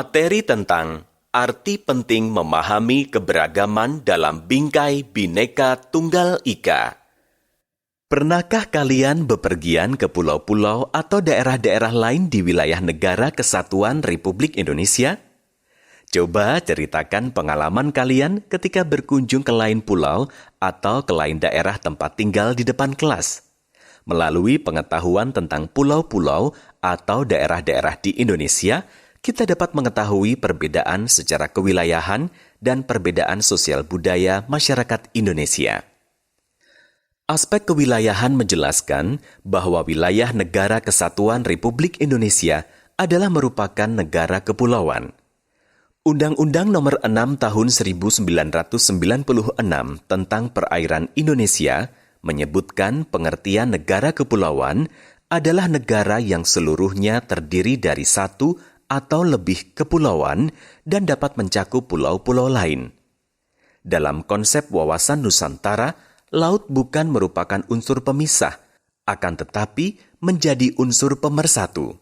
Materi tentang arti penting memahami keberagaman dalam bingkai Bhinneka Tunggal Ika. Pernahkah kalian bepergian ke pulau-pulau atau daerah-daerah lain di wilayah Negara Kesatuan Republik Indonesia? Coba ceritakan pengalaman kalian ketika berkunjung ke lain pulau atau ke lain daerah tempat tinggal di depan kelas. Melalui pengetahuan tentang pulau-pulau atau daerah-daerah di Indonesia, kita dapat mengetahui perbedaan secara kewilayahan dan perbedaan sosial budaya masyarakat Indonesia. Aspek kewilayahan menjelaskan bahwa wilayah Negara Kesatuan Republik Indonesia adalah merupakan negara kepulauan. Undang-Undang Nomor 6 Tahun 1996 tentang Perairan Indonesia menyebutkan pengertian negara kepulauan adalah negara yang seluruhnya terdiri dari satu atau lebih kepulauan dan dapat mencakup pulau-pulau lain. Dalam konsep wawasan Nusantara, laut bukan merupakan unsur pemisah, akan tetapi menjadi unsur pemersatu.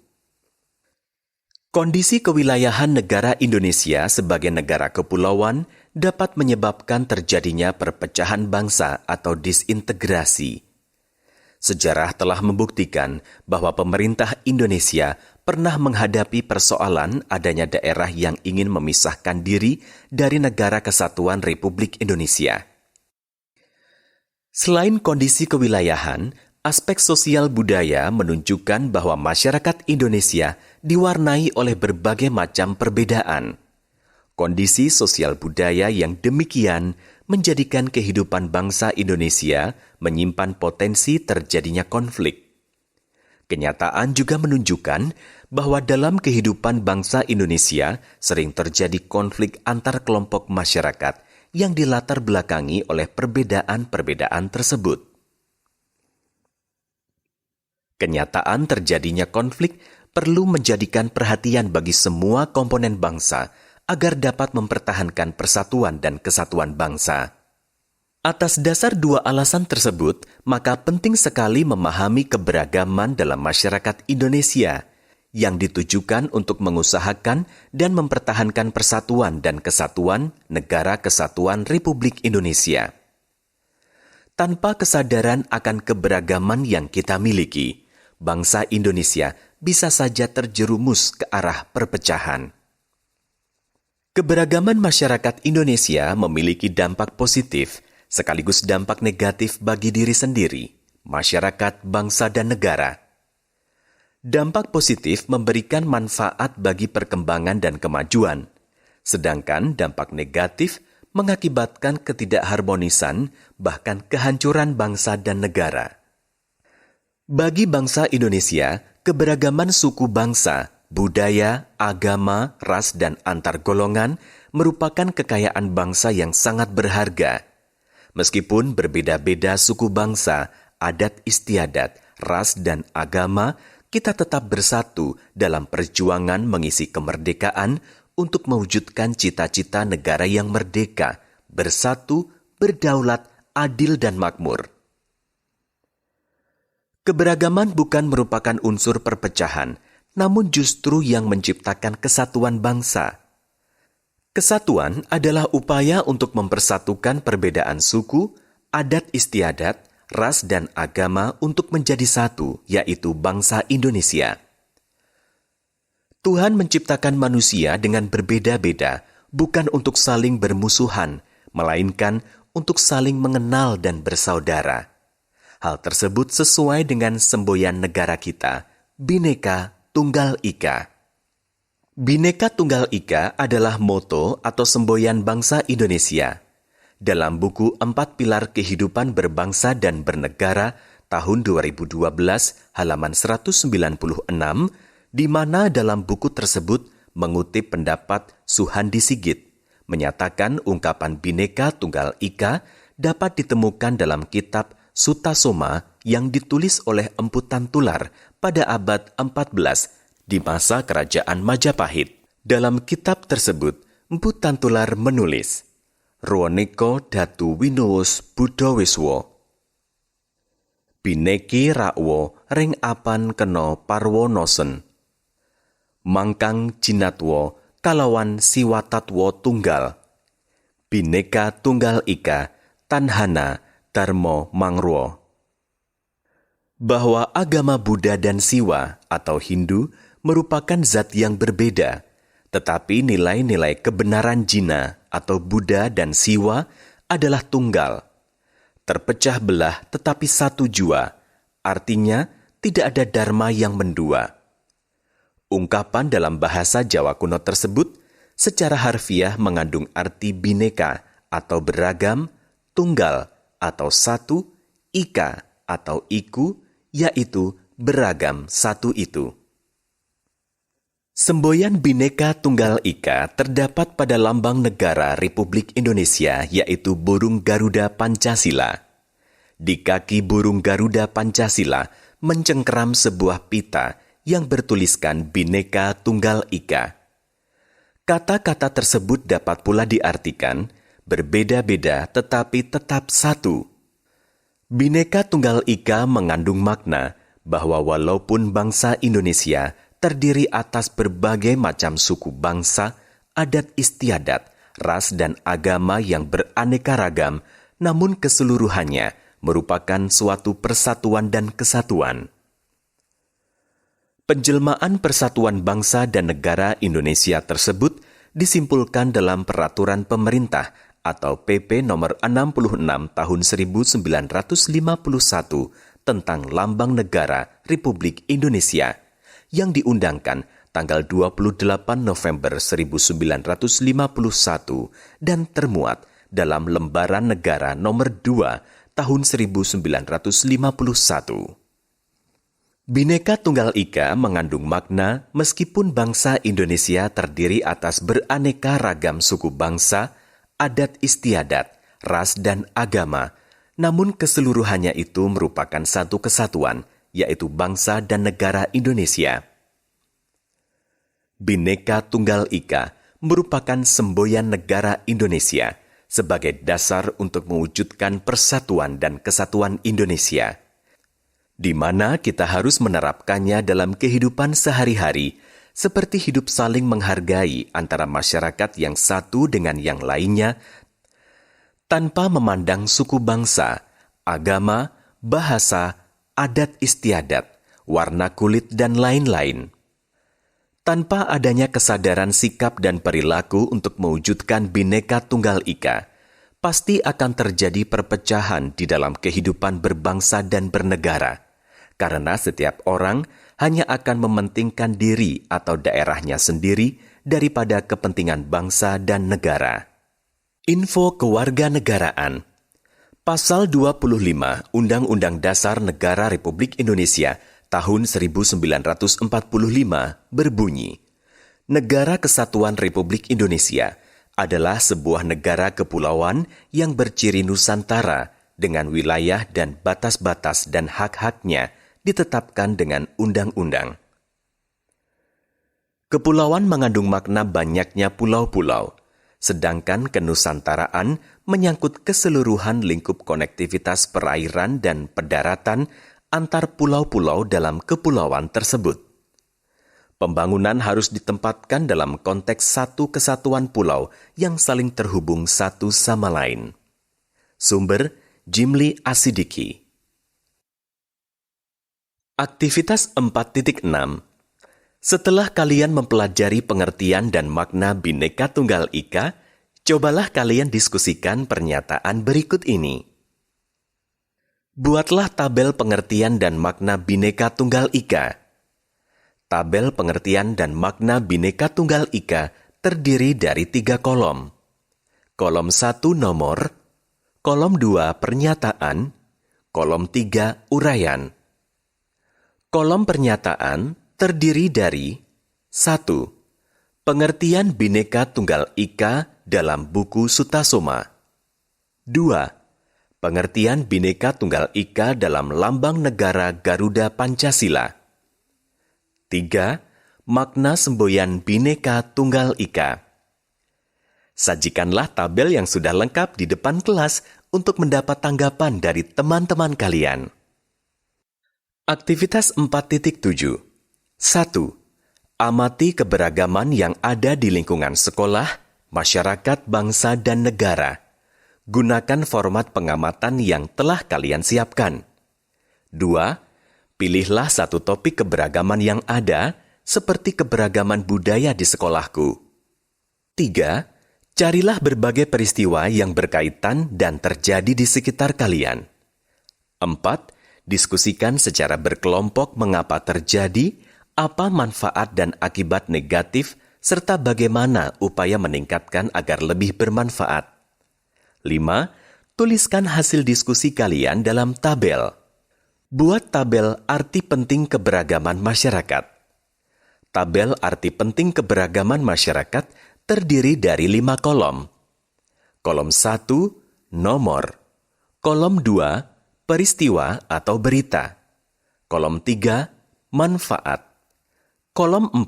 Kondisi kewilayahan negara Indonesia sebagai negara kepulauan dapat menyebabkan terjadinya perpecahan bangsa atau disintegrasi. Sejarah telah membuktikan bahwa pemerintah Indonesia pernah menghadapi persoalan adanya daerah yang ingin memisahkan diri dari Negara Kesatuan Republik Indonesia. Selain kondisi kewilayahan, aspek sosial budaya menunjukkan bahwa masyarakat Indonesia diwarnai oleh berbagai macam perbedaan. Kondisi sosial budaya yang demikian menjadikan kehidupan bangsa Indonesia menyimpan potensi terjadinya konflik. Kenyataan juga menunjukkan bahwa dalam kehidupan bangsa Indonesia sering terjadi konflik antar kelompok masyarakat yang dilatar belakangi oleh perbedaan-perbedaan tersebut. Kenyataan terjadinya konflik perlu menjadikan perhatian bagi semua komponen bangsa agar dapat mempertahankan persatuan dan kesatuan bangsa. Atas dasar dua alasan tersebut, maka penting sekali memahami keberagaman dalam masyarakat Indonesia yang ditujukan untuk mengusahakan dan mempertahankan persatuan dan kesatuan Negara Kesatuan Republik Indonesia. Tanpa kesadaran akan keberagaman yang kita miliki, bangsa Indonesia bisa saja terjerumus ke arah perpecahan. Keberagaman masyarakat Indonesia memiliki dampak positif sekaligus dampak negatif bagi diri sendiri, masyarakat, bangsa, dan negara. Dampak positif memberikan manfaat bagi perkembangan dan kemajuan, sedangkan dampak negatif mengakibatkan ketidakharmonisan, bahkan kehancuran bangsa dan negara. Bagi bangsa Indonesia, keberagaman suku bangsa, budaya, agama, ras, dan antar golongan merupakan kekayaan bangsa yang sangat berharga. Meskipun berbeda-beda suku bangsa, adat istiadat, ras, dan agama, kita tetap bersatu dalam perjuangan mengisi kemerdekaan untuk mewujudkan cita-cita negara yang merdeka, bersatu, berdaulat, adil, dan makmur. Keberagaman bukan merupakan unsur perpecahan, namun justru yang menciptakan kesatuan bangsa. Kesatuan adalah upaya untuk mempersatukan perbedaan suku, adat istiadat, ras, dan agama untuk menjadi satu, yaitu bangsa Indonesia. Tuhan menciptakan manusia dengan berbeda-beda, bukan untuk saling bermusuhan, melainkan untuk saling mengenal dan bersaudara. Hal tersebut sesuai dengan semboyan negara kita, Bhinneka Tunggal Ika. Bhinneka Tunggal Ika adalah moto atau semboyan bangsa Indonesia. Dalam buku 4 Pilar Kehidupan Berbangsa dan Bernegara tahun 2012 halaman 196, di mana dalam buku tersebut mengutip pendapat Suhandi Sigit, menyatakan ungkapan Bhinneka Tunggal Ika dapat ditemukan dalam kitab Sutasoma yang ditulis oleh Empu Tantular pada abad 14 di masa Kerajaan Majapahit. Dalam kitab tersebut, Empu Tantular menulis, Ruwaneka Datu Winowos Buddha Wiswa. Bineki rakwa ring apan kena parwanasen. Mangkang jinatwa kalawan Siwatatwa Tunggal, Bhinneka Tunggal Ika, Tanhana Dharma Mangro. Bahwa agama Buddha dan Siwa atau Hindu merupakan zat yang berbeda, tetapi nilai-nilai kebenaran Jina atau Buddha dan Siwa adalah tunggal. Terpecah belah tetapi satu jua, artinya tidak ada dharma yang mendua. Ungkapan dalam bahasa Jawa kuno tersebut secara harfiah mengandung arti bineka atau beragam, tunggal atau satu, ika atau iku, yaitu beragam satu itu. Semboyan Bhinneka Tunggal Ika terdapat pada lambang negara Republik Indonesia, yaitu burung Garuda Pancasila. Di kaki burung Garuda Pancasila mencengkeram sebuah pita yang bertuliskan Bhinneka Tunggal Ika. Kata-kata tersebut dapat pula diartikan berbeda-beda tetapi tetap satu. Bhinneka Tunggal Ika mengandung makna bahwa walaupun bangsa Indonesia terdiri atas berbagai macam suku bangsa, adat istiadat, ras dan agama yang beraneka ragam, namun keseluruhannya merupakan suatu persatuan dan kesatuan. Penjelmaan Persatuan Bangsa dan Negara Indonesia tersebut disimpulkan dalam Peraturan Pemerintah atau PP nomor 66 tahun 1951 tentang Lambang Negara Republik Indonesia yang diundangkan tanggal 28 November 1951 dan termuat dalam Lembaran Negara nomor 2 tahun 1951. Bhinneka Tunggal Ika mengandung makna meskipun bangsa Indonesia terdiri atas beraneka ragam suku bangsa, adat istiadat, ras dan agama, namun keseluruhannya itu merupakan satu kesatuan, yaitu bangsa dan negara Indonesia. Bhinneka Tunggal Ika merupakan semboyan negara Indonesia sebagai dasar untuk mewujudkan persatuan dan kesatuan Indonesia, di mana kita harus menerapkannya dalam kehidupan sehari-hari, seperti hidup saling menghargai antara masyarakat yang satu dengan yang lainnya, tanpa memandang suku bangsa, agama, bahasa, adat istiadat, warna kulit, dan lain-lain. Tanpa adanya kesadaran sikap dan perilaku untuk mewujudkan Bhinneka Tunggal Ika, pasti akan terjadi perpecahan di dalam kehidupan berbangsa dan bernegara, karena setiap orang hanya akan mementingkan diri atau daerahnya sendiri daripada kepentingan bangsa dan negara. Info kewarganegaraan. Pasal 25 Undang-Undang Dasar Negara Republik Indonesia tahun 1945 berbunyi, Negara Kesatuan Republik Indonesia adalah sebuah negara kepulauan yang berciri Nusantara dengan wilayah dan batas-batas dan hak-haknya ditetapkan dengan undang-undang. Kepulauan mengandung makna banyaknya pulau-pulau, sedangkan kenusantaraan menyangkut keseluruhan lingkup konektivitas perairan dan pendaratan antar pulau-pulau dalam kepulauan tersebut. Pembangunan harus ditempatkan dalam konteks satu kesatuan pulau yang saling terhubung satu sama lain. Sumber Jimli Asidiki. Aktivitas 4.6. Setelah kalian mempelajari pengertian dan makna Bhinneka Tunggal Ika, cobalah kalian diskusikan pernyataan berikut ini. Buatlah tabel pengertian dan makna Bhinneka Tunggal Ika. Tabel pengertian dan makna Bhinneka Tunggal Ika terdiri dari 3 kolom. Kolom 1 nomor, kolom 2 pernyataan, kolom 3 uraian. Kolom pernyataan terdiri dari 1. Pengertian Bhinneka Tunggal Ika dalam buku Sutasoma. 2. Pengertian Bhinneka Tunggal Ika dalam Lambang Negara Garuda Pancasila. 3. Makna semboyan Bhinneka Tunggal Ika. Sajikanlah tabel yang sudah lengkap di depan kelas untuk mendapat tanggapan dari teman-teman kalian. Aktivitas 4.7. 1. Amati keberagaman yang ada di lingkungan sekolah, masyarakat, bangsa, dan negara. Gunakan format pengamatan yang telah kalian siapkan. 2. Pilihlah satu topik keberagaman yang ada, seperti keberagaman budaya di sekolahku. 3. Carilah berbagai peristiwa yang berkaitan dan terjadi di sekitar kalian. 4. Diskusikan secara berkelompok mengapa terjadi, apa manfaat dan akibat negatif, serta bagaimana upaya meningkatkan agar lebih bermanfaat. 5. Tuliskan hasil diskusi kalian dalam tabel. Buat tabel arti penting keberagaman masyarakat. Tabel arti penting keberagaman masyarakat terdiri dari 5 kolom. Kolom 1, nomor. Kolom 2, peristiwa atau berita. Kolom 3, manfaat. Kolom 4,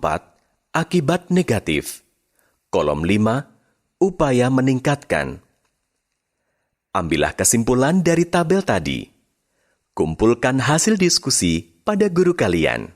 akibat negatif. Kolom 5, upaya meningkatkan. Ambillah kesimpulan dari tabel tadi. Kumpulkan hasil diskusi pada guru kalian.